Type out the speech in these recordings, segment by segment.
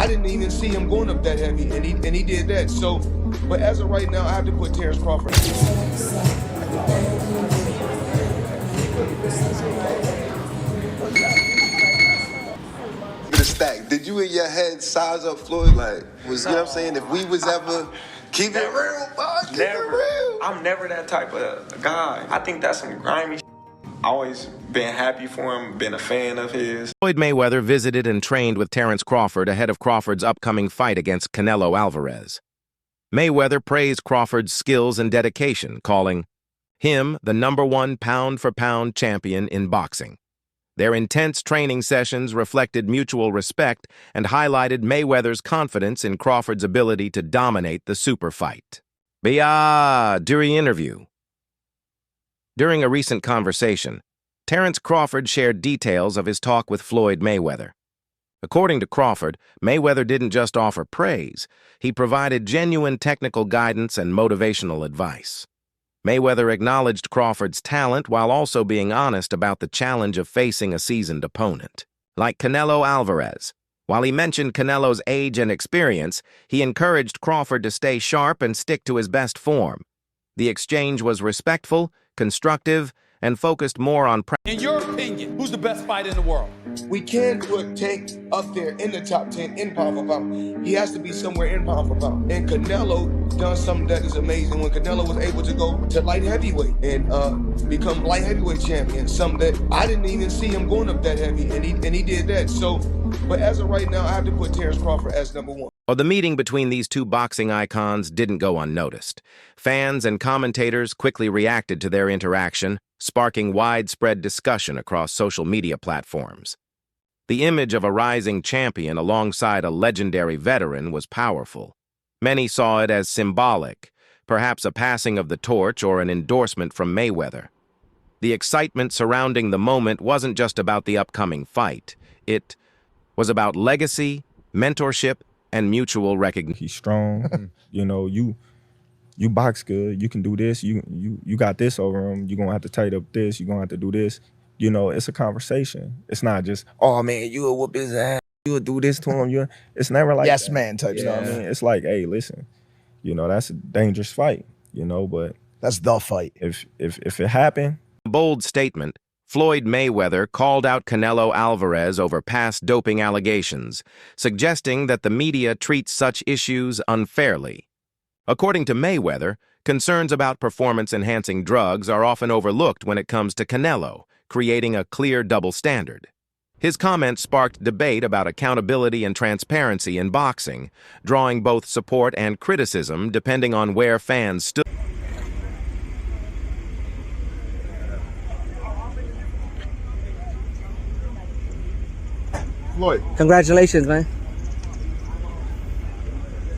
I didn't even see him going up that heavy, and he did that. So, but as of right now, I have to put Terrence Crawford. The stack. Did you in your head size up Floyd? Like, was you know what I'm saying? If we was ever keep it real, boy, keep it real. I'm never that type of guy. I think that's some grimy shit. Always been happy for him, been a fan of his. Floyd Mayweather visited and trained with Terrence Crawford ahead of Crawford's upcoming fight against Canelo Alvarez. Mayweather praised Crawford's skills and dedication, calling him the #1 pound-for-pound champion in boxing. Their intense training sessions reflected mutual respect and highlighted Mayweather's confidence in Crawford's ability to dominate the super fight. During interview. During a recent conversation, Terrence Crawford shared details of his talk with Floyd Mayweather. According to Crawford, Mayweather didn't just offer praise, he provided genuine technical guidance and motivational advice. Mayweather acknowledged Crawford's talent while also being honest about the challenge of facing a seasoned opponent. Like Canelo Alvarez, while he mentioned Canelo's age and experience, he encouraged Crawford to stay sharp and stick to his best form. The exchange was respectful, constructive, and focused more on In your opinion, who's the best fighter in the world? We can put Tank up there in the top 10 in pound for pound. He has to be somewhere in pound for pound. And Canelo done something that is amazing when Canelo was able to go to light heavyweight and become light heavyweight champion. Something that I didn't even see him going up that heavy, and he did that. So, but as of right now, I have to put Terrence Crawford as #1. The meeting between these two boxing icons didn't go unnoticed. Fans and commentators quickly reacted to their interaction, sparking widespread discussion across social media platforms. The image of a rising champion alongside a legendary veteran was powerful. Many saw it as symbolic, perhaps a passing of the torch or an endorsement from Mayweather. The excitement surrounding the moment wasn't just about the upcoming fight. It was about legacy, mentorship, and mutual recognition. He's strong. You know, you box good. You can do this. You got this over him. You're gonna have to tighten up this. You're gonna have to do this. You know, it's a conversation. It's not just, oh man, you'll whoop his ass. You'll do this to him. It's never like yes that. man type. You know what I mean? It's like, hey, listen, you know, that's a dangerous fight. You know, but that's the fight. If it happened. Bold statement. Floyd Mayweather called out Canelo Alvarez over past doping allegations, suggesting that the media treats such issues unfairly. According to Mayweather, concerns about performance-enhancing drugs are often overlooked when it comes to Canelo, creating a clear double standard. His comments sparked debate about accountability and transparency in boxing, drawing both support and criticism depending on where fans stood. Floyd. Congratulations, man.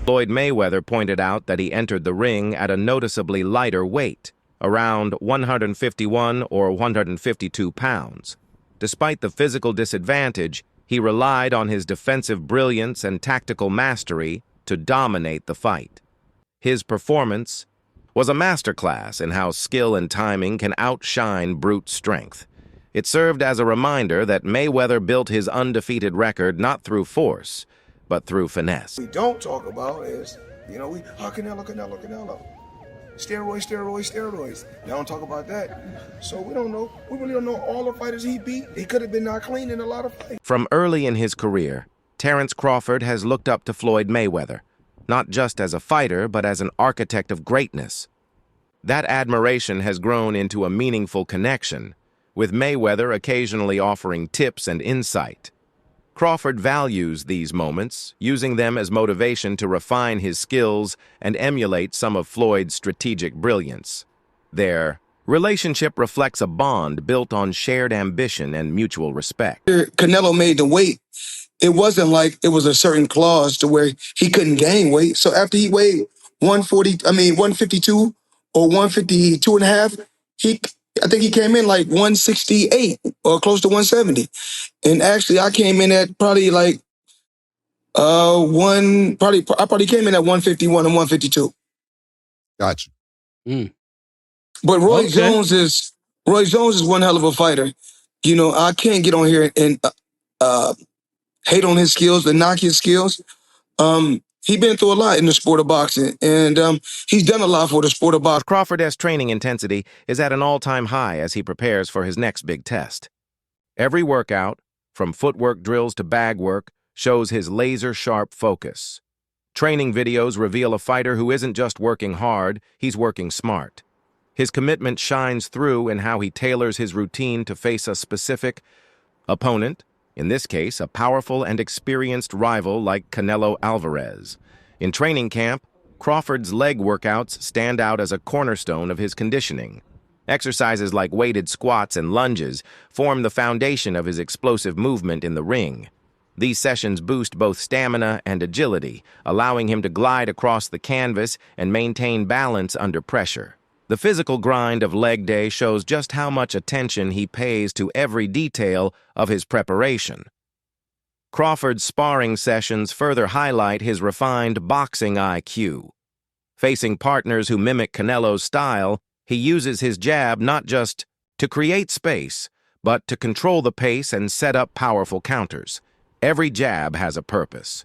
Floyd Mayweather pointed out that he entered the ring at a noticeably lighter weight, around 151 or 152 pounds. Despite the physical disadvantage, he relied on his defensive brilliance and tactical mastery to dominate the fight. His performance was a masterclass in how skill and timing can outshine brute strength. It served as a reminder that Mayweather built his undefeated record not through force, but through finesse. We don't talk about is, you know, Canelo. Steroids. They don't talk about that. So we don't know. We really don't know all the fighters he beat. He could have been not clean in a lot of fights. From early in his career, Terrence Crawford has looked up to Floyd Mayweather, not just as a fighter, but as an architect of greatness. That admiration has grown into a meaningful connection, with Mayweather occasionally offering tips and insight. Crawford values these moments, using them as motivation to refine his skills and emulate some of Floyd's strategic brilliance. Their relationship reflects a bond built on shared ambition and mutual respect. Canelo made the weight. It wasn't like it was a certain clause to where he couldn't gain weight. So after he weighed 152 or 152 and a half, I think he came in like 168 or close to 170. And actually I came in at probably like I probably came in at 151 and 152. Gotcha. But Roy Jones is one hell of a fighter. You know, I can't get on here and hate on his skills, to knock his skills. He's been through a lot in the sport of boxing, and he's done a lot for the sport of boxing. Crawford's training intensity is at an all-time high as he prepares for his next big test. Every workout, from footwork drills to bag work, shows his laser-sharp focus. Training videos reveal a fighter who isn't just working hard, he's working smart. His commitment shines through in how he tailors his routine to face a specific opponent, in this case, a powerful and experienced rival like Canelo Alvarez. In training camp, Crawford's leg workouts stand out as a cornerstone of his conditioning. Exercises like weighted squats and lunges form the foundation of his explosive movement in the ring. These sessions boost both stamina and agility, allowing him to glide across the canvas and maintain balance under pressure. The physical grind of leg day shows just how much attention he pays to every detail of his preparation. Crawford's sparring sessions further highlight his refined boxing IQ. Facing partners who mimic Canelo's style, he uses his jab not just to create space, but to control the pace and set up powerful counters. Every jab has a purpose.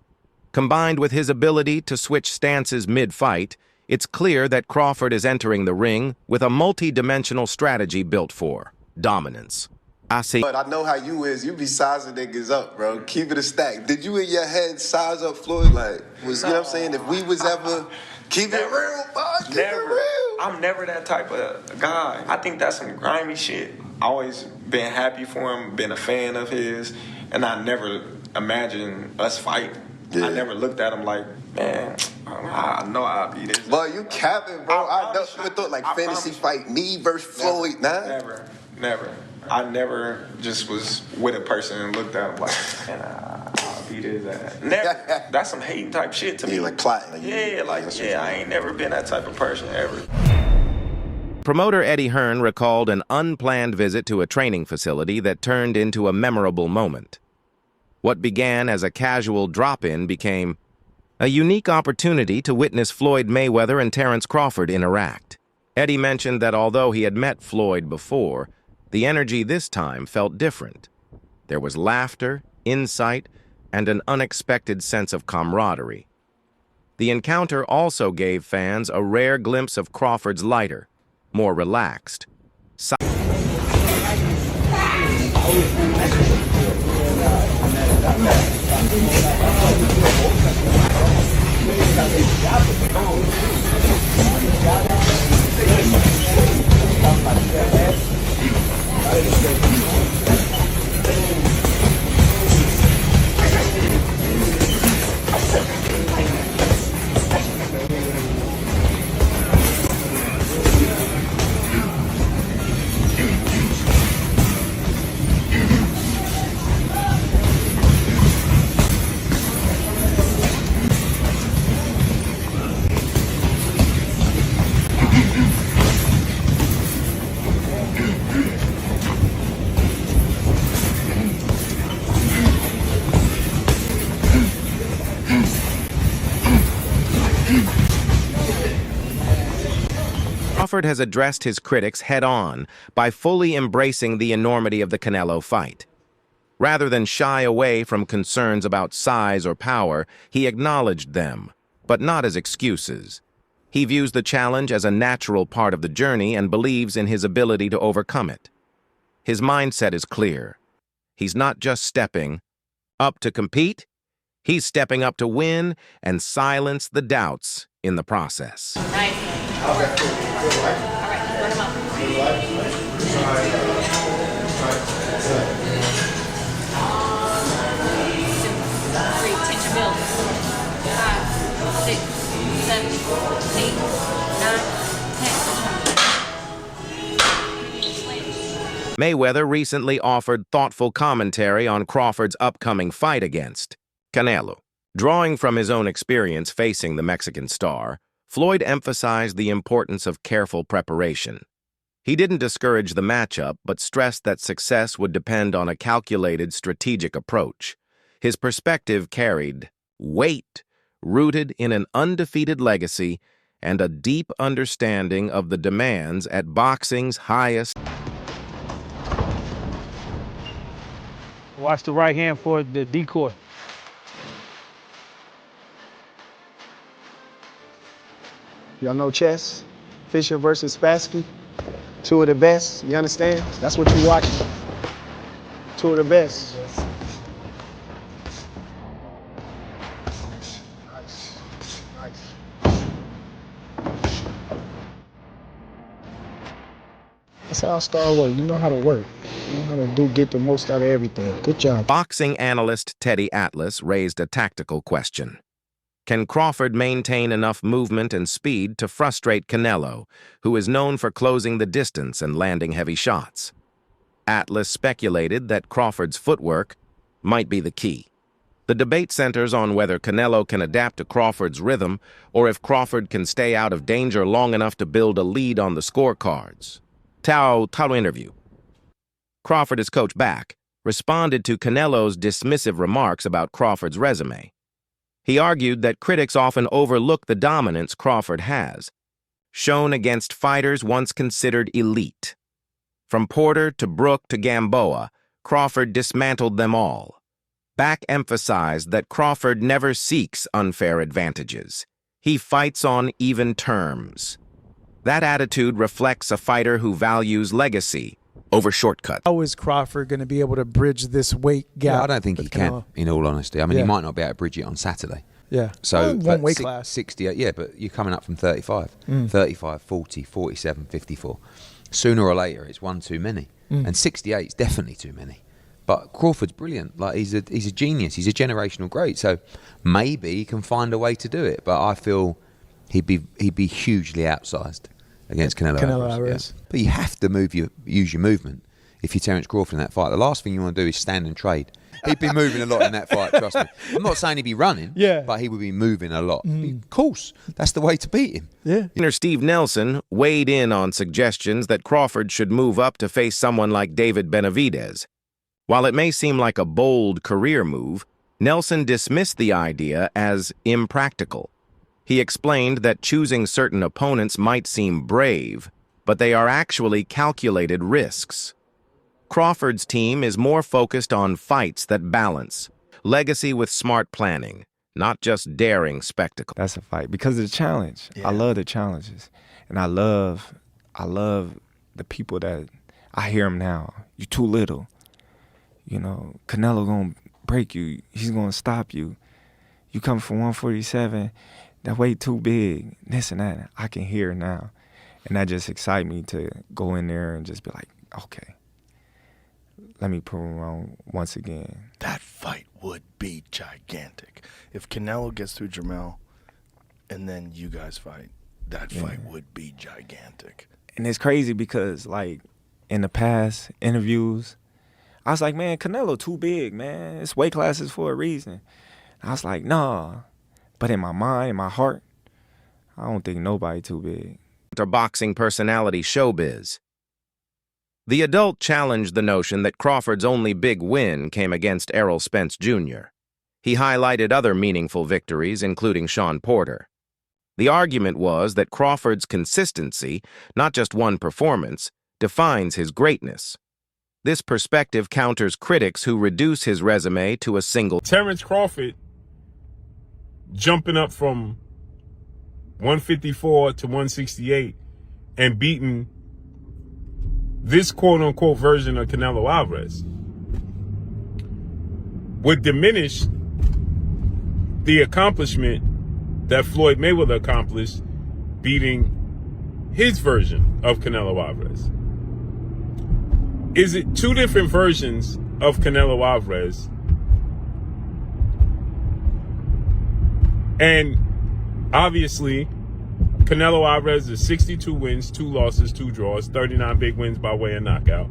Combined with his ability to switch stances mid-fight, it's clear that Crawford is entering the ring with a multi-dimensional strategy built for dominance. But I know how you is. You be sizing niggas up, bro. Keep it a stack. Did you in your head size up Floyd? Like, you know what I'm saying? If we was ever keep it real, bud, keep it real. I'm never that type of guy. I think that's some grimy shit. Always been happy for him, been a fan of his, and I never imagined us fight. Yeah. I never looked at him like, man, I know I'll be this. But you capping, bro. I never thought like fantasy fight me versus Floyd. Never. I never just was with a person and looked at him like, man, I'll beat his ass. Never. That's some hating type shit to me. Like plotting. I ain't never been that type of person ever. Promoter Eddie Hearn recalled an unplanned visit to a training facility that turned into a memorable moment. What began as a casual drop-in became a unique opportunity to witness Floyd Mayweather and Terence Crawford interact. Eddie mentioned that although he had met Floyd before, the energy this time felt different. There was laughter, insight, and an unexpected sense of camaraderie. The encounter also gave fans a rare glimpse of Crawford's lighter, more relaxed. Crawford has addressed his critics head-on by fully embracing the enormity of the Canelo fight. Rather than shy away from concerns about size or power, he acknowledged them, but not as excuses. He views the challenge as a natural part of the journey and believes in his ability to overcome it. His mindset is clear. He's not just stepping up to compete, he's stepping up to win and silence the doubts in the process. All right, run him up. 3, tension build. 5, 6, 7, 8, 9, 10. Mayweather recently offered thoughtful commentary on Crawford's upcoming fight against Canelo. Drawing from his own experience facing the Mexican star, Floyd emphasized the importance of careful preparation. He didn't discourage the matchup, but stressed that success would depend on a calculated, strategic approach. His perspective carried weight, rooted in an undefeated legacy and a deep understanding of the demands at boxing's highest. Watch the right hand for the decoy. Y'all know chess? Fisher versus Spassky. Two of the best, you understand? That's what you watching. Two of the best. That's how Star work. You know how to work. You know how to get the most out of everything. Good job. Boxing analyst Teddy Atlas raised a tactical question. Can Crawford maintain enough movement and speed to frustrate Canelo, who is known for closing the distance and landing heavy shots? Atlas speculated that Crawford's footwork might be the key. The debate centers on whether Canelo can adapt to Crawford's rhythm or if Crawford can stay out of danger long enough to build a lead on the scorecards. Tao interview. Crawford, as coach back, responded to Canelo's dismissive remarks about Crawford's resume. He argued that critics often overlook the dominance Crawford has, shown against fighters once considered elite. From Porter to Brook to Gamboa, Crawford dismantled them all. Back emphasized that Crawford never seeks unfair advantages. He fights on even terms. That attitude reflects a fighter who values legacy over shortcuts. How is Crawford going to be able to bridge this weight gap? Yeah, I don't think he can, in all honesty. I mean, he might not be able to bridge it on Saturday. Yeah. So, one weight class. 68, yeah, but you're coming up from 35. 35, 40, 47, 54. Sooner or later, it's one too many. And 68 is definitely too many. But Crawford's brilliant. Like, he's a genius. He's a generational great. So maybe he can find a way to do it. But I feel he'd be hugely outsized against Canelo Alvarez. Yeah. But you have to use your movement if you're Terence Crawford in that fight. The last thing you want to do is stand and trade. He'd be moving a lot in that fight, trust me. I'm not saying he'd be running, but he would be moving a lot. Of course, that's the way to beat him. Yeah. Trainer Steve Nelson weighed in on suggestions that Crawford should move up to face someone like David Benavidez. While it may seem like a bold career move, Nelson dismissed the idea as impractical. He explained that choosing certain opponents might seem brave, but they are actually calculated risks. Crawford's team is more focused on fights that balance, legacy with smart planning, not just daring spectacle. That's a fight because of the challenge. Yeah. I love the challenges, and I love the people that I hear them now. You're too little. You know, Canelo gonna break you. He's gonna stop you. You come from 147. That weight too big. This and that. I can hear now, and that just excites me to go in there and just be like, okay. Let me prove him wrong once again. That fight would be gigantic. If Canelo gets through Jermell and then you guys fight, that fight would be gigantic. And it's crazy because, like, in the past interviews, I was like, man, Canelo too big, man. It's weight classes for a reason. I was like, nah. But in my mind, in my heart, I don't think nobody too big. Or boxing personality showbiz. The adult challenged the notion that Crawford's only big win came against Errol Spence Jr. He highlighted other meaningful victories, including Sean Porter. The argument was that Crawford's consistency, not just one performance, defines his greatness. This perspective counters critics who reduce his resume to a single. Terence Crawford jumping up from 154 to 168 and beating this quote-unquote version of Canelo Alvarez would diminish the accomplishment that Floyd Mayweather accomplished beating his version of Canelo Alvarez. Is it two different versions of Canelo Alvarez? And obviously, Canelo Alvarez is 62 wins, 2 losses, 2 draws, 39 big wins by way of knockout.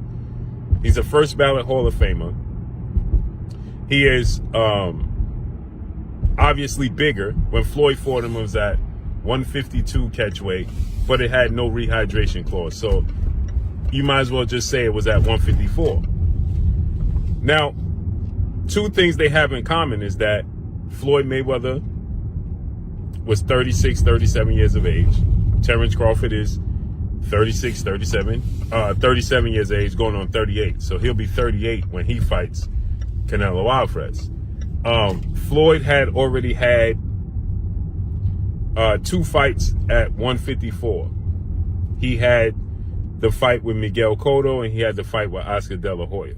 He's a first ballot Hall of Famer. He is obviously bigger. When Floyd fought him, it was at 152 catch weight, but it had no rehydration clause. So you might as well just say it was at 154. Now, two things they have in common is that Floyd Mayweather was 36, 37 years of age. Terence Crawford is 36, 37 years of age, going on 38. So he'll be 38 when he fights Canelo Alvarez. Floyd had already had 2 fights at 154. He had the fight with Miguel Cotto, and he had the fight with Oscar De La Hoya.